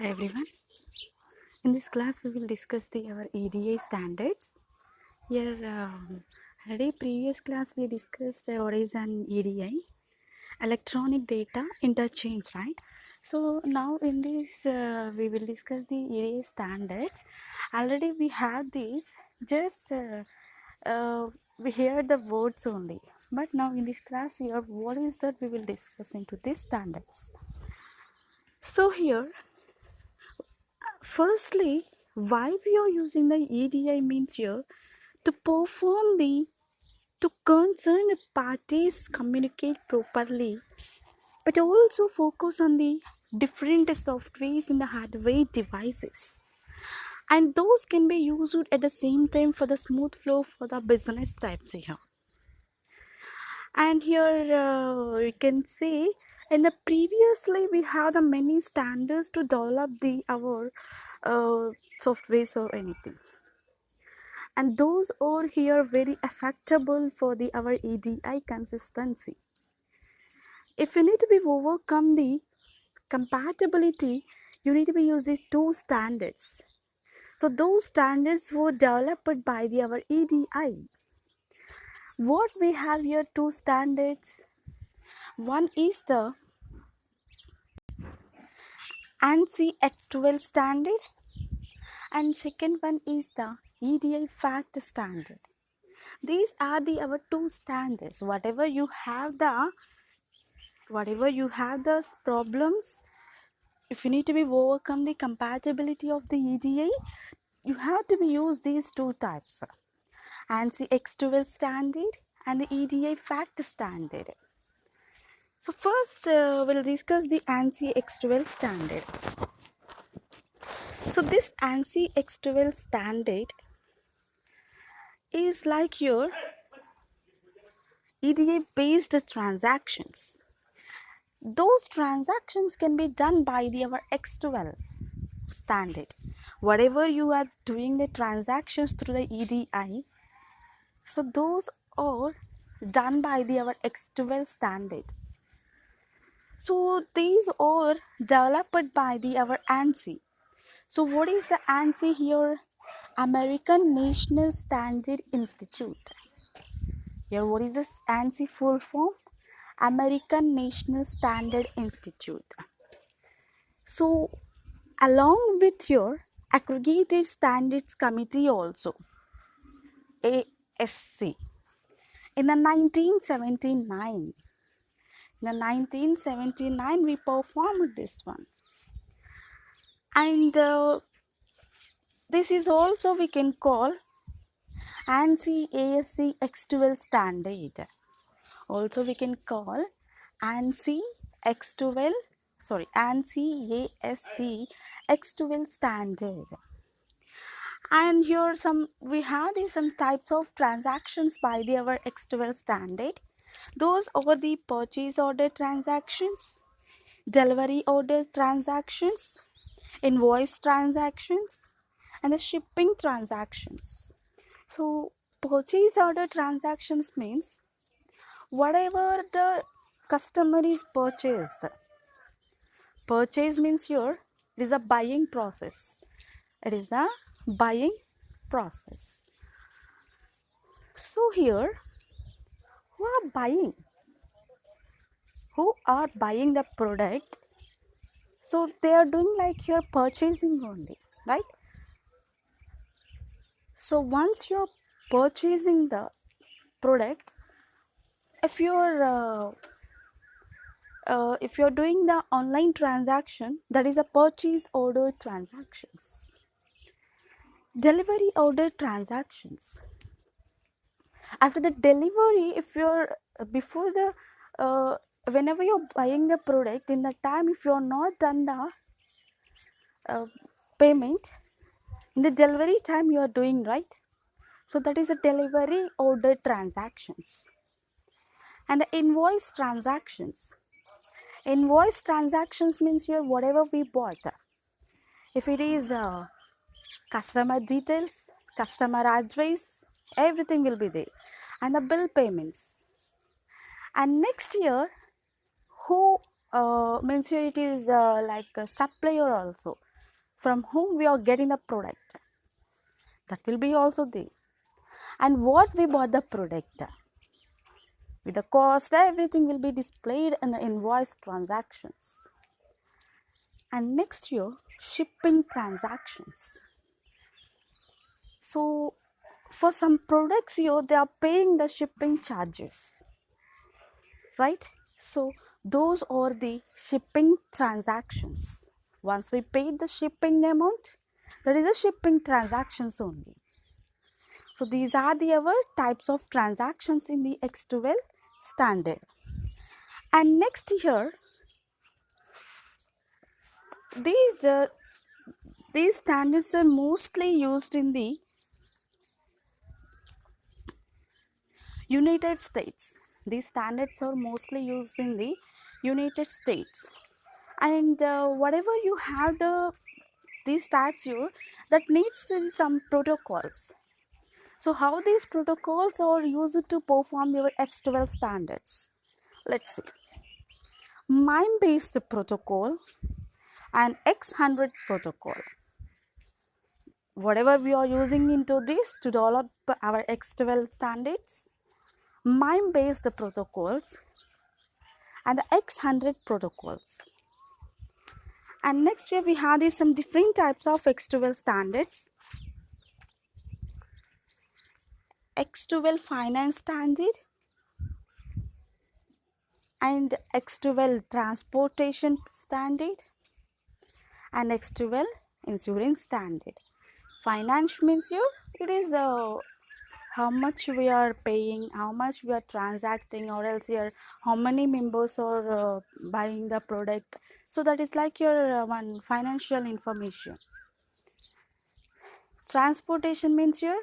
Hi everyone. In this class, we will discuss our EDI standards. Here, already previous class we discussed what is an EDI, electronic data interchange, right? So now in this, we will discuss the EDI standards. Already we have these. Just we hear the words only. But now in this class, here, what is that we will discuss into these standards. So here, firstly, why we are using the EDI means here to perform the to concerned parties communicate properly, but also focus on the different softwares in the hardware devices. And those can be used at the same time for the smooth flow for the business types here. And here you can see in the previously we have the many standards to develop the our softwares or anything, and those are here very affectable for the our EDI consistency. If you need to be overcome the compatibility, you need to be use these two standards. So those standards were developed by the our EDI. What we have here, two standards. One is the ANSI X standard, and second one is the EDIFACT standard. These are the our two standards. Whatever you have the problems, if you need to be overcome the compatibility of the EDI, you have to be use these two types, ANSI X standard and the EDIFACT standard. So first we'll discuss the ANSI X standard. So this ANSI X standard is like your EDI based transactions. Those transactions can be done by the our X12 standard. Whatever you are doing the transactions through the EDI, so those are done by the our X12 standard. So these are developed by the our ANSI. So what is the ANSI here? American National Standard Institute. Here, what is this ANSI full form? American National Standard Institute. So, along with your Accredited Standards Committee also, ASC, in the 1979, we performed this one. And this is also we can call ANSI ASC X12 standard. Also we can call ANSI ASC X12 standard. And here we have some types of transactions by the our X12 standard. Those are the purchase order transactions, delivery order transactions, invoice transactions, and the shipping transactions. So purchase order transactions means whatever the customer is purchased. Purchase means here it is a buying process. It is a buying process. So here who are buying? Who are buying the product? So they are doing like you're purchasing only, right? So once you're purchasing the product, if you're doing the online transaction, that is a purchase order transactions. Delivery order transactions. After the delivery, if you're before the whenever you're buying the product, in the time if you're not done the payment, in the delivery time you are doing, right? So that is a delivery order transactions. And the invoice transactions. Invoice transactions means here whatever we bought. If it is customer details, customer address, everything will be there. And the bill payments. And next year, who means here it is like a supplier also. from whom we are getting the product. That will be also there. And what we bought the product. With the cost, everything will be displayed in the invoice transactions. And next here, shipping transactions. So for some products here, they are paying the shipping charges, right? So those are the shipping transactions. Once we paid the shipping amount, that is the shipping transactions only. So these are the other types of transactions in the X12 standard. And next here, these standards are mostly used in the United States. These standards are mostly used in the United States. And whatever you have these types here, that needs to be some protocols. So how these protocols are used to perform your X12 standards? Let's see. MIME-based protocol and X100 protocol. Whatever we are using into this to develop our X12 standards, MIME-based protocols and the X100 protocols. And next here we have some different types of X12 standards. X12 finance standard and X12 transportation standard and X12 insurance standard. Finance means here it is how much we are paying, how much we are transacting, or else here how many members are buying the product. So that is like your one financial information. Transportation means here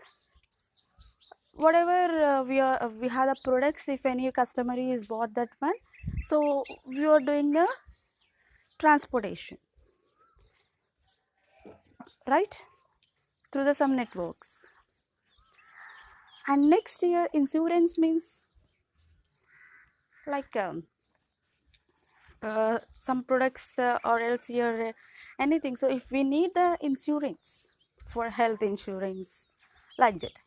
whatever we have the products, if any customer is bought that one, so we are doing the transportation, right, through the some networks. And next here insurance means like some products or else here anything. So if we need the insurance for health insurance, like that.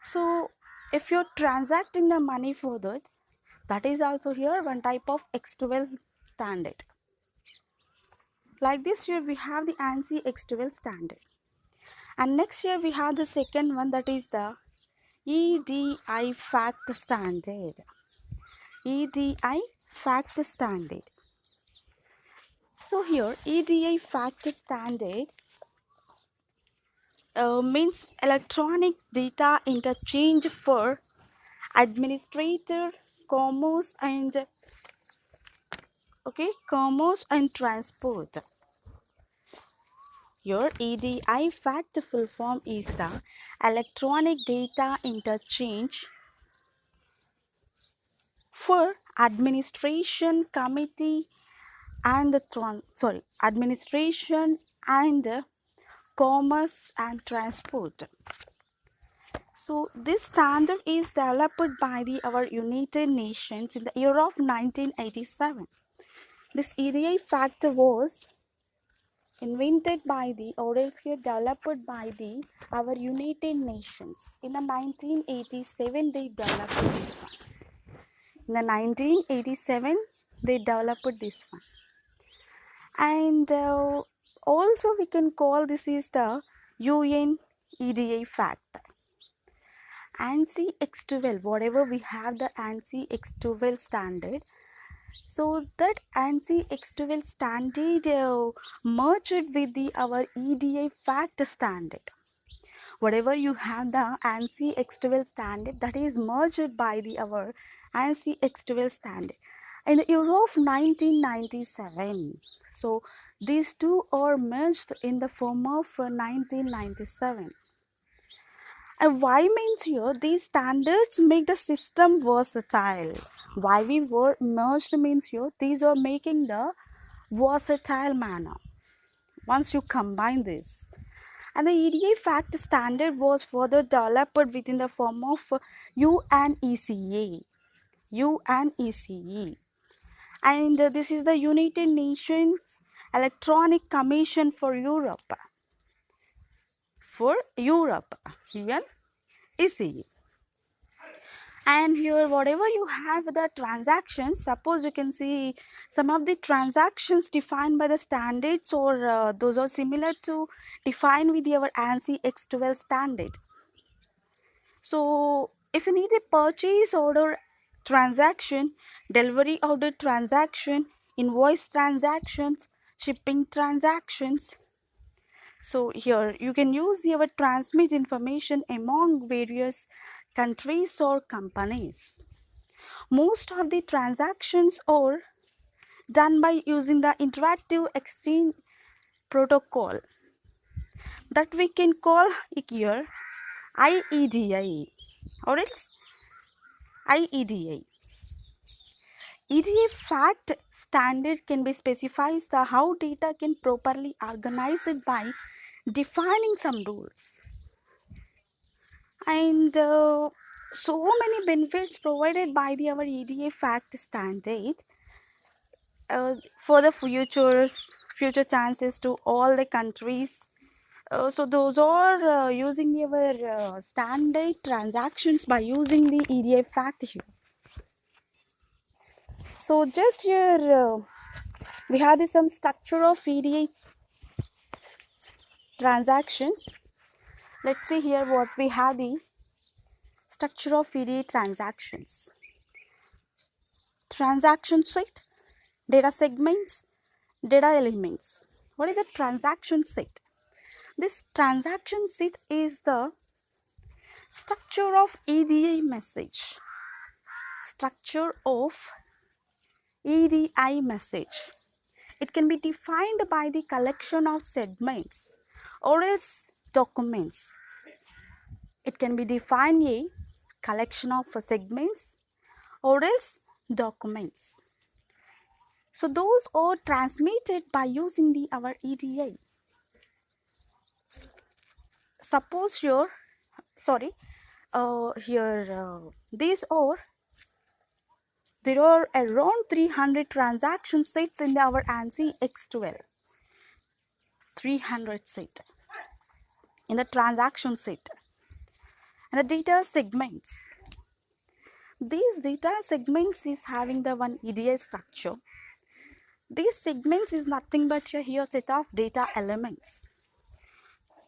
So if you're transacting the money for that, that is also here one type of X12 standard. Like this here we have the ANSI X12 standard. And next here we have the second one, that is the EDIFACT standard. EDIFACT standard. So here EDIFACT standard means electronic data interchange for administrator, commerce and transport. Your EDIFACT full form is the electronic data interchange for administration committee and administration and commerce and transport. So this standard is developed by our United Nations in the year of 1987. This EDIFACT was invented by or else here developed by our United Nations. In the 1987 they developed this one. In the 1987 they developed this one. And also we can call this is the UN EDIFACT. ANSI X12, whatever we have the ANSI X12 standard, so that ANSI X12 standard merged with our EDIFACT standard. Whatever you have the ANSI X12 standard, that is merged by our ANSI X12 standard in the year of 1997. So these two are merged in the form of 1997. And why means here these standards make the system versatile. Why we merged means here these are making the versatile manner once you combine this. And the EDIFACT standard was further developed within the form of UNECA. UNECE. And this is the United Nations Electronic Commission for Europe. For Europe, UN ECE. And here whatever you have the transactions, suppose you can see some of the transactions defined by the standards, or those are similar to define with our ANSI X12 standard. So if you need a purchase order transaction, delivery order transaction, invoice transactions, shipping transactions, so here you can use your transmit information among various countries or companies. Most of the transactions are done by using the interactive exchange protocol that we can call here IEDI or else IEDI. EDIFACT standard can be specified the how data can properly organized by defining some rules. And so many benefits provided by our EDIFACT standard for the future chances to all the countries. So those are using our standard transactions by using the EDIFACT here. So just here we have some structure of EDI transactions. Let's see here what we have the structure of EDI transactions. Transaction set, data segments, data elements. What is a transaction set? This transaction set is the structure of EDI message. Structure of EDI message. It can be defined by the collection of segments or else documents. It can be defined a collection of segments or else documents. So those are transmitted by using our EDI. Suppose here, there are around 300 transaction sets in our ANSI X12. 300 set in the transaction set. And the data segments. These data segments is having the one EDI structure. These segments is nothing but here set of data elements.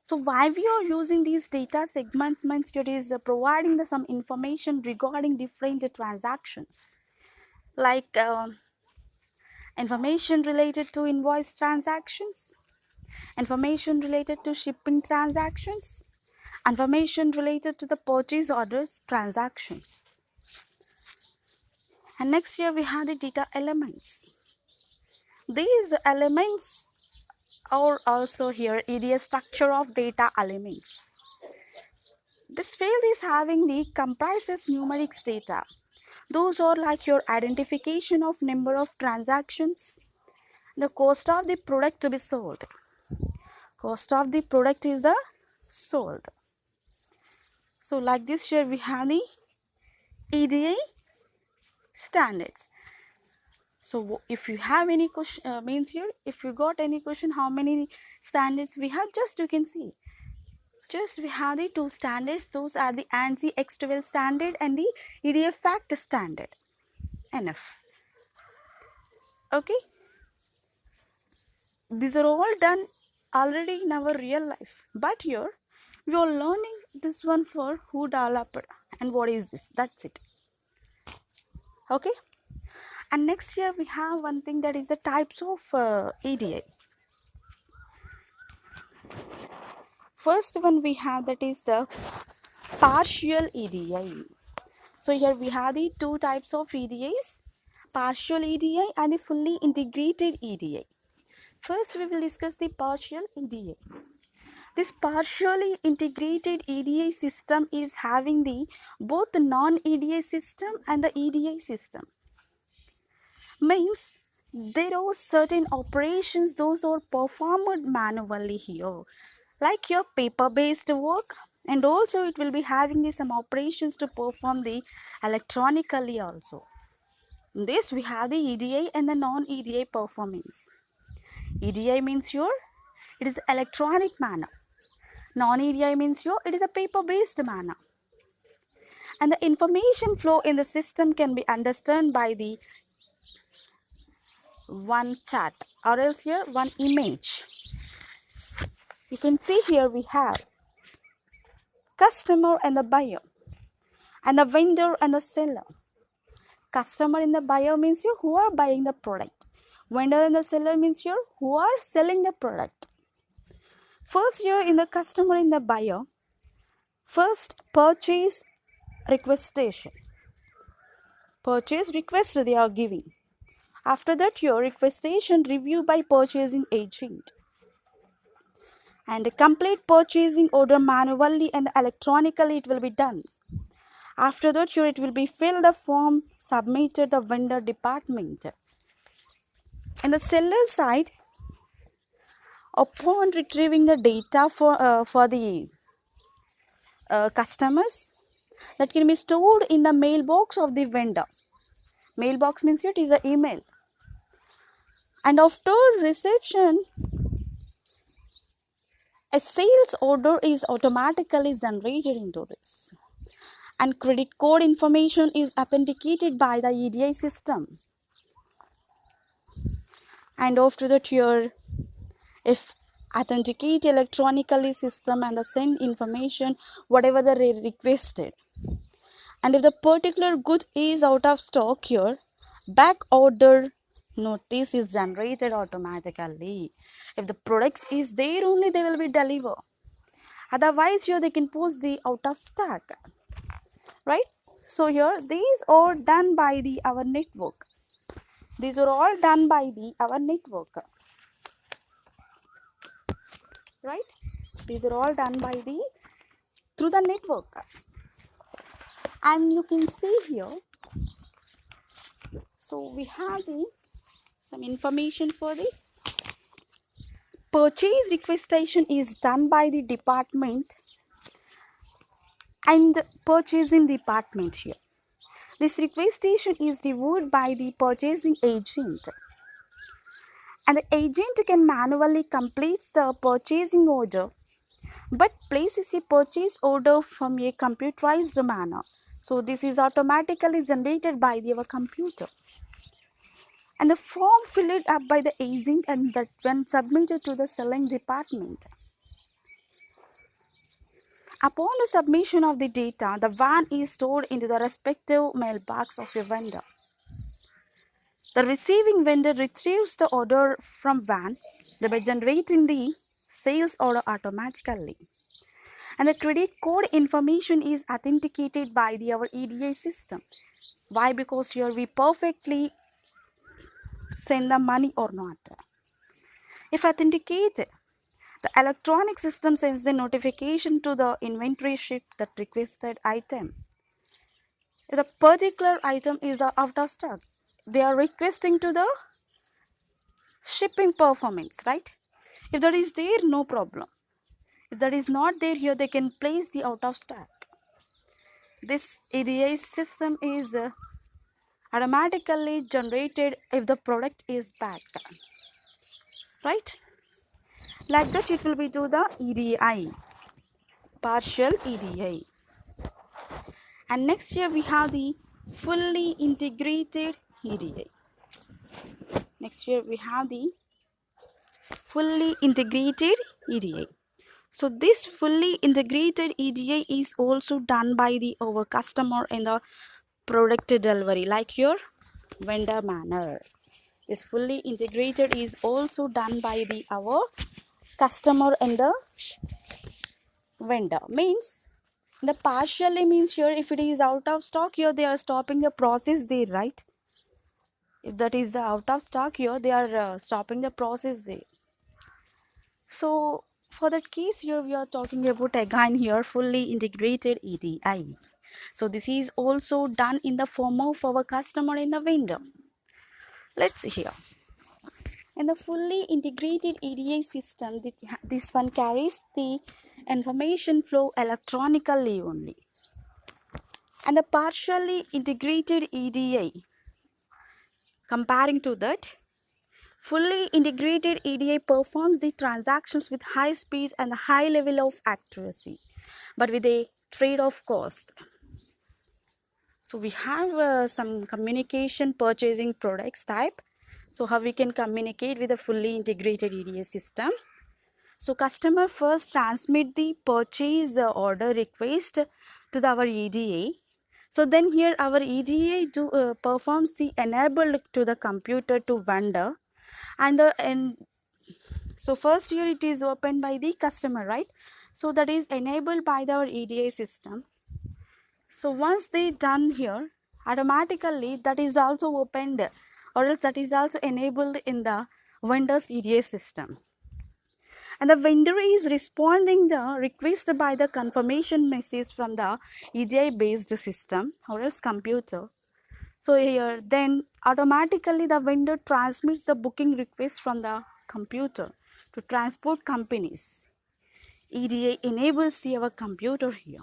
So why we are using these data segments means it is providing some information regarding different transactions, like information related to invoice transactions, information related to shipping transactions, information related to the purchase orders transactions. And next here we have the data elements. These elements are also here EDI structure of data elements. This field is having the comprises numerics data. Those are like your identification of number of transactions, the cost of the product to be sold. Cost of the product is sold. So like this here we have the EDI standards. So if you have any question, means here if you got any question how many standards we have, just you can see. Just we have the two standards. Those are the ANSI X12 standard and the EDIFACT standard. Enough. Okay. These are all done already in our real life. But here we are learning this one for who developed and what is this. That's it. Okay. And next here we have one thing that is the types of EDI. First one we have that is the partial EDI. So here we have the two types of EDIs, partial EDI and the fully integrated EDI. First we will discuss the partial EDI. This partially integrated EDI system is having the both the non-EDI system and the EDI system. Means there are certain operations those are performed manually here, like your paper-based work, and also it will be having some operations to perform the electronically also. In this we have the EDI and the non-EDI performance. EDI means it is electronic manner. Non-EDI means it is a paper-based manner. And the information flow in the system can be understood by the one chart or else here one image. You can see here we have customer and the buyer, and the vendor and the seller. Customer and the buyer means who are buying the product. Vendor and the seller means who are selling the product. First here in the customer and the buyer, first purchase requestation. Purchase request they are giving. After that your requestation review by purchasing agent. And a complete purchasing order manually and electronically it will be done. After that it will be filled the form, submitted the vendor department. In the seller side, upon retrieving the data for the customers, that can be stored in the mailbox of the vendor. Mailbox means it is an email. And after reception, a sales order is automatically generated into this. And credit code information is authenticated by the EDI system. And after that if authenticate electronically system and the send information whatever they requested. And if the particular good is out of stock here, back order notice is generated automatically. If the products is there only they will be delivered. Otherwise here they can post the out of stock. Right? So here these are done by our network. These are all done by our network. Right? These are all done by through the network. And you can see here, so we have some information for this. Purchase requestation is done by the department and the purchasing department here. This requestation is reviewed by the purchasing agent. And the agent can manually complete the purchasing order but places a purchase order from a computerized manner. So this is automatically generated by our computer. And the form filled up by the agent and that when submitted to the selling department. Upon the submission of the data, the van is stored into the respective mailbox of a vendor. The receiving vendor retrieves the order from van, thereby generating the sales order automatically. And the credit code information is authenticated by our EDI system. Why? Because here we perfectly send the money or not. If authenticated, the electronic system sends the notification to the inventory ship that requested item. If the particular item is out of stock, they are requesting to the shipping performance, right? If that is there, no problem. If that is not there here, they can place the out of stock. This EDI system is automatically generated if the product is backed, right? Like that it will be to the EDI, partial EDI. And next here we have the fully integrated EDI. Next here we have the fully integrated EDI. So this fully integrated EDI is also done by our customer in the product delivery, like your vendor manner. This fully integrated is also done by our customer and the vendor. Means the partially means here if it is out of stock here they are stopping the process there, right? If that is out of stock here they are stopping the process there. So for that case here we are talking about again here fully integrated EDI. So this is also done in the form of our customer and the vendor. Let's see here. In the fully integrated EDI system, this one carries the information flow electronically only. And the partially integrated EDI, comparing to that, Fully integrated EDI performs the transactions with high speed and a high level of accuracy, but with a trade-off cost. So we have some communication purchasing products type. So how we can communicate with a fully integrated EDI system. So customer first transmit the purchase order request to our EDA. So then here our EDA performs the enable to the computer to vendor, and so first here it is opened by the customer, right? So that is enabled by our EDA system. So once they done here, automatically that is also opened, or else that is also enabled in the vendor's EDA system. And the vendor is responding the request by the confirmation message from the EDI based system or else computer. So here then automatically the vendor transmits the booking request from the computer to transport companies. EDI enables our computer here.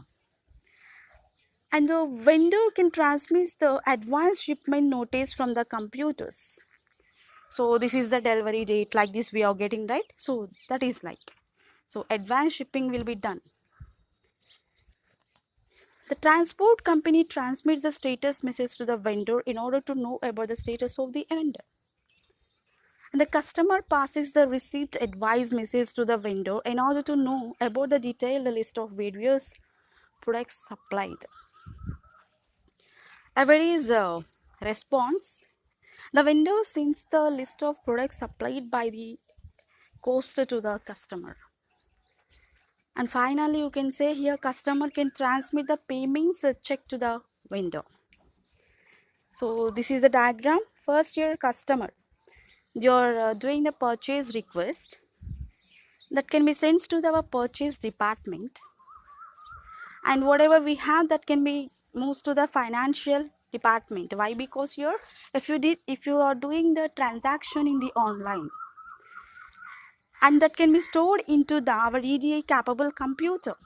And the vendor can transmit the advance shipment notice from the computers. So this is the delivery date, like this we are getting, right? So that is like, so advance shipping will be done. The transport company transmits the status message to the vendor in order to know about the status of the vendor. And the customer passes the received advice message to the vendor in order to know about the detailed list of various products supplied. Everybody's response. The vendor sends the list of products supplied by the cost to the customer. And finally, you can say here customer can transmit the payments check to the vendor. So this is the diagram. First, your customer, you're doing the purchase request that can be sent to the purchase department, and whatever we have that can be moves to the financial department. Why? Because here if you are doing the transaction in the online, and that can be stored into our EDI capable computer.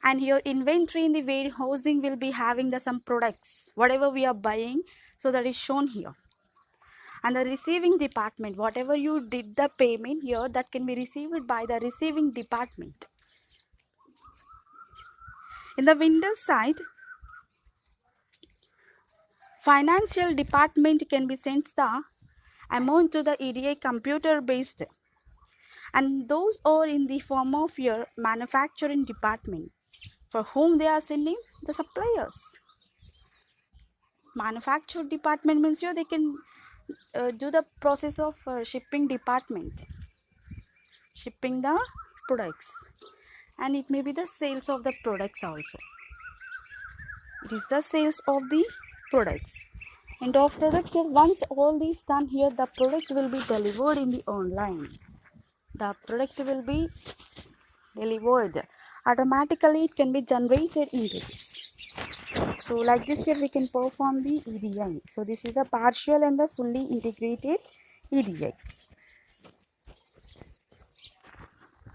And here inventory in the warehousing will be having some products, whatever we are buying, so that is shown here. And the receiving department, whatever you did the payment here, that can be received by the receiving department. In the vendor side, financial department can be sent the amount to the EDI computer based, and those are in the form of your manufacturing department, for whom they are sending the suppliers. Manufacture department means here they can do the process of shipping department, shipping the products, and it may be the sales of the products also. It is the sales of the products, and after that here once all these done here, the product will be delivered in the online. The product will be delivered automatically, it can be generated into this. So like this here we can perform the EDI. So this is a partial and the fully integrated EDI.